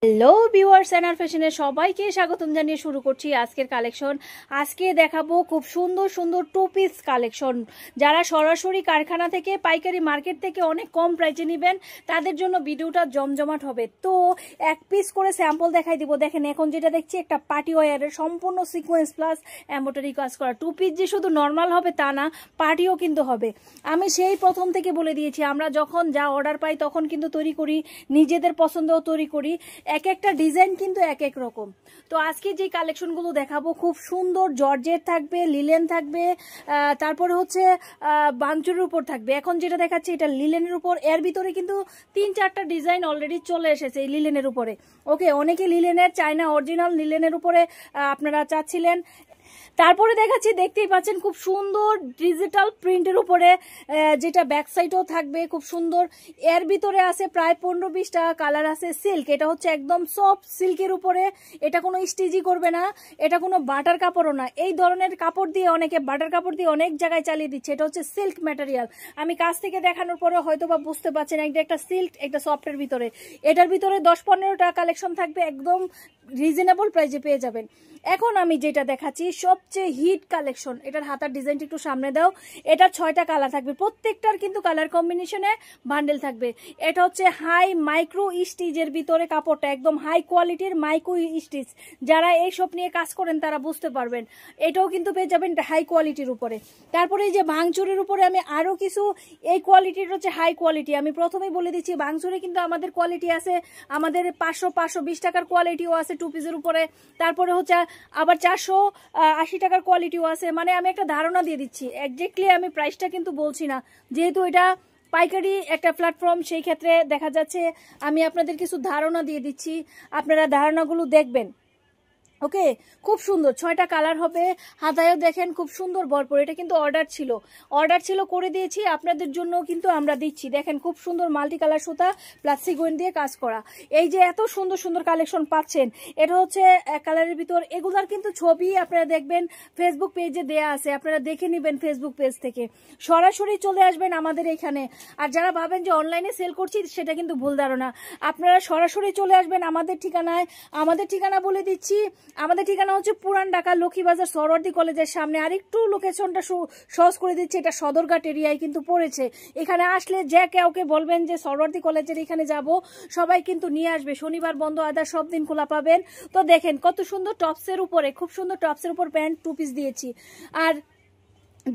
Hello viewers, NR ফ্যাশনে সবাইকে স্বাগতম জানিয়ে শুরু করছি আজকের কালেকশন। আজকে দেখাবো খুব সুন্দর সুন্দর টু পিস কালেকশন। যারা সরাসরি কারখানা থেকে পাইকারি মার্কেট থেকে অনেক কম প্রাইসে নেবেন তাদের জন্য ভিডিওটা জমজমাট হবে। তো এক পিস করে স্যাম্পল দেখাই দিব। দেখেন, এখন যেটা দেখছি একটা পার্টি ওয়ারের সম্পূর্ণ সিকোয়েন্স প্লাস এমব্রয়ডারি কাজ করা টু পিস। যে শুধু নর্মাল হবে তা না, পার্টিও কিন্তু হবে। আমি সেই প্রথম থেকে বলে দিয়েছি, আমরা যখন যা অর্ডার পাই তখন কিন্তু তৈরি করি, নিজেদের পছন্দও তৈরি করি। এক একটা ডিজাইন কিন্তু এক এক রকম। তো আজকে যে কালেকশনগুলো দেখাবো খুব সুন্দর, জর্জেট থাকবে, লিলেন থাকবে, তারপরে হচ্ছে বাঞ্চুরের উপর থাকবে। এখন যেটা দেখাচ্ছি এটা লিলেনের উপর। এর ভিতরে কিন্তু 3-4টা ডিজাইন অলরেডি চলে এসেছে এই লিলেনের উপরে। ওকে, অনেকে লিলেনের চায়না অরিজিনাল লিলেনের উপরে আপনারা চাচ্ছিলেন। তারপরে দেখাচ্ছি, দেখতেই পাচ্ছেন খুব সুন্দর ডিজিটাল প্রিন্টের উপরে, যেটা ব্যাক সাইডও থাকবে খুব সুন্দর। এর ভিতরে আছে প্রায় 15-20টা কালার আছে। সিল্ক, এটা হচ্ছে একদম সফট সিল্কের উপরে। এটা কোনো স্টিচই করবে না, এটা কোনো বাটার কাপড়ও না। এই ধরনের কাপড় দিয়ে অনেকে বাটার কাপড় দিয়ে অনেক জায়গায় চালিয়ে দিচ্ছে। এটা হচ্ছে সিল্ক ম্যাটেরিয়াল। আমি কাছ থেকে দেখানোর পরে হয়তো বা বুঝতে পারছেন একটা সিল্ক একটা সফটের ভিতরে। এটার ভিতরে 10-15টা কালেকশন থাকবে, একদম রিজনেবল প্রাইসে পেয়ে যাবেন। এখন আমি যেটা দেখাচ্ছি সবচেয়ে হিট কালেকশন। এটার হাতার ডিজাইনটা একটু সামনে দাও। এটার 6টা কালার থাকবে, প্রত্যেকটার কিন্তু কালার কম্বিনেশনে বান্ডেল থাকবে। এটা হচ্ছে হাই মাইক্রো স্টিচের ভিতরে কাপড়টা, একদম হাই কোয়ালিটির মাইক্রো স্টিচ। যারা এইসব নিয়ে কাজ করেন তারা বুঝতে পারবেন। এটাও কিন্তু পেয়ে যাবেন হাই কোয়ালিটির উপরে। তারপরে এই যে ভাঙচুরের উপরে আমি আরো কিছু, এই কোয়ালিটির হচ্ছে হাই কোয়ালিটি। আমি প্রথমেই বলে দিচ্ছি, ভাঙচুরে কিন্তু আমাদের কোয়ালিটি আছে, আমাদের 500-520 টাকার কোয়ালিটিও আছে টু পিসের উপরে। তারপরে হচ্ছে আবার 480 টাকার কোয়ালিটিও আছে। মানে আমি একটা ধারণা দিয়ে দিচ্ছি, একজাক্টলি আমি প্রাইসটা কিন্তু বলছি না, যেহেতু এটা পাইকারি একটা প্ল্যাটফর্ম। সেই ক্ষেত্রে দেখা যাচ্ছে আমি আপনাদের কিছু ধারণা দিয়ে দিচ্ছি, আপনারা ধারণাগুলো দেখবেন। ওকে, খুব সুন্দর 6টা কালার হবে। হাতায়ও দেখেন খুব সুন্দর ভরপুর। এটা কিন্তু অর্ডার ছিল করে দিয়েছি, আপনাদের জন্য কিন্তু আমরা দিচ্ছি। দেখেন খুব সুন্দর মাল্টি কালার সুতা প্লাস সিকোয়েন্স দিয়ে কাজ করা। এই যে এত সুন্দর সুন্দর কালেকশন পাচ্ছেন, এটা হচ্ছে এক কালারের ভিতর। এগুলার কিন্তু ছবি আপনারা দেখবেন ফেসবুক পেজে দেয়া আছে, আপনারা দেখে নেবেন ফেসবুক পেজ থেকে। সরাসরি চলে আসবেন আমাদের এখানে। আর যারা ভাবেন যে অনলাইনে সেল করছি, সেটা কিন্তু ভুল ধারণা। আপনারা সরাসরি চলে আসবেন আমাদের ঠিকানায়। আমাদের ঠিকানা বলে দিচ্ছি, আমাদের ঠিকানা হচ্ছে পুরান ঢাকা লক্ষ্মীবাজার সরওয়ার্দী কলেজের সামনে। আর একটু লোকেশনটা সহজ করে দিচ্ছি, এটা সদরঘাট এরিয়ায় কিন্তু পড়েছে। এখানে আসলে যে কাউকে বলবেন যে সরওয়ার্দী কলেজের এখানে যাব, সবাই কিন্তু নিয়ে আসবে। শনিবার বন্ধ, আদার সব দিন খোলা পাবেন। তো দেখেন কত সুন্দর টপসের উপরে, খুব সুন্দর টপসের উপর প্যান্ট টু পিস দিয়েছি। আর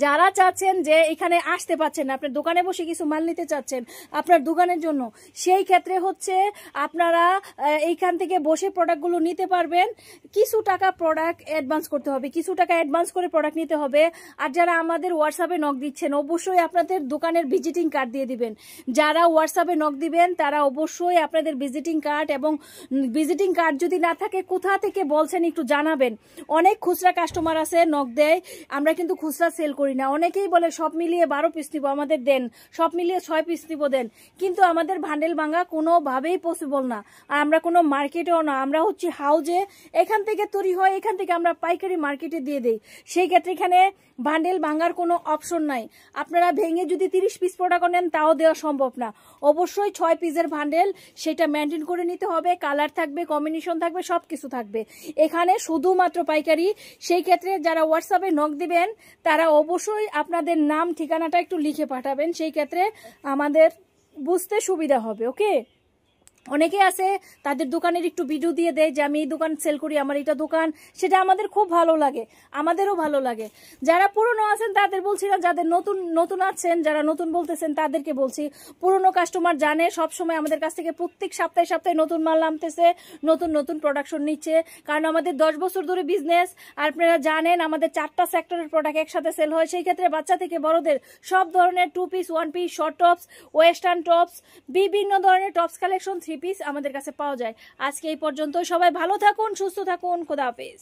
যারা চাচ্ছেন যে এখানে আসতে পাচ্ছেন না, আপনার দোকানে বসে কিছু মাল নিতে চাচ্ছেন আপনার দোকানের জন্য, সেই ক্ষেত্রে হচ্ছে আপনারা এইখান থেকে বসে প্রোডাক্টগুলো নিতে পারবেন। কিছু টাকা প্রোডাক্ট অ্যাডভান্স করতে হবে, কিছু টাকা অ্যাডভান্স করে প্রোডাক্ট নিতে হবে। আর যারা আমাদের হোয়াটসঅ্যাপে নক দিচ্ছেন, অবশ্যই আপনাদের দোকানের ভিজিটিং কার্ড দিয়ে দিবেন। যারা হোয়াটসঅ্যাপে নক দিবেন তারা অবশ্যই আপনাদের ভিজিটিং কার্ড, এবং ভিজিটিং কার্ড যদি না থাকে কোথা থেকে বলছেন একটু জানাবেন। অনেক খুচরা কাস্টমার আছে নক দেয়, আমরা কিন্তু খুচরা সেল করি না। অনেকেই বলে সব মিলিয়ে 12 পিস নিব, আমাদের দেন, সব মিলিয়ে 6 পিস নিব দেন। কিন্তু আমাদের ভান্ডেল ভাঙা কোনোভাবেই পসিবল না। আর আমরা কোনো মার্কেটেও না, আমরা হচ্ছে হাউজে, এখান থেকে তৈরি হয়, এখান থেকে আমরা পাইকারি মার্কেটে দিয়ে দেই। সেই ক্ষেত্রে এখানে ভান্ডেল ভাঙার কোনো অপশন নাই। আপনারা ভেঙে যদি 30 পিস প্রোডাক্ট নেন তাও দেওয়া সম্ভব না। অবশ্যই 6 পিসের ভান্ডেল, সেটা মেনটেন করে নিতে হবে। কালার থাকবে, কম্বিনেশন থাকবে, সব কিছু থাকবে এখানে, শুধুমাত্র পাইকারি। সেই ক্ষেত্রে যারা হোয়াটসঅ্যাপে নক দিবেন তারা অবশ্যই আপনাদের নাম ঠিকানাটা একটু লিখে পাঠাবেন, সেই ক্ষেত্রে আমাদের বুঝতে সুবিধা হবে। ওকে, অনেকে আছে তাদের দোকানের একটু ভিডিও দিয়ে দেয় যে আমি এই দোকান সেল করি, আমার এটা দোকান, সেটা আমাদের খুব ভালো লাগে, আমাদেরও ভালো লাগে। যারা পুরনো আছেন তাদের বলছি না, যাদের নতুন আছেন, যারা নতুন বলতেছেন তাদেরকে বলছি। পুরনো কাস্টমার জানে সবসময় আমাদের কাছ থেকে প্রত্যেক সপ্তাহে নতুন মাল নামতেছে, নতুন প্রোডাকশন নিচ্ছে। কারণ আমাদের 10 বছর ধরে বিজনেস, আর আপনারা জানেন আমাদের 4টা সেক্টরের প্রোডাক্ট একসাথে সেল হয়। সেই ক্ষেত্রে বাচ্চা থেকে বড়দের সব ধরনের 2 piece, 1 piece, short tops, western tops, বিভিন্ন ধরনের টপস কালেকশন 3 পিস আমাদের কাছে পাওয়া যায়। আজকে এই পর্যন্ত, সবাই ভালো থাকুন, সুস্থ থাকুন, খোদা হাফেজ।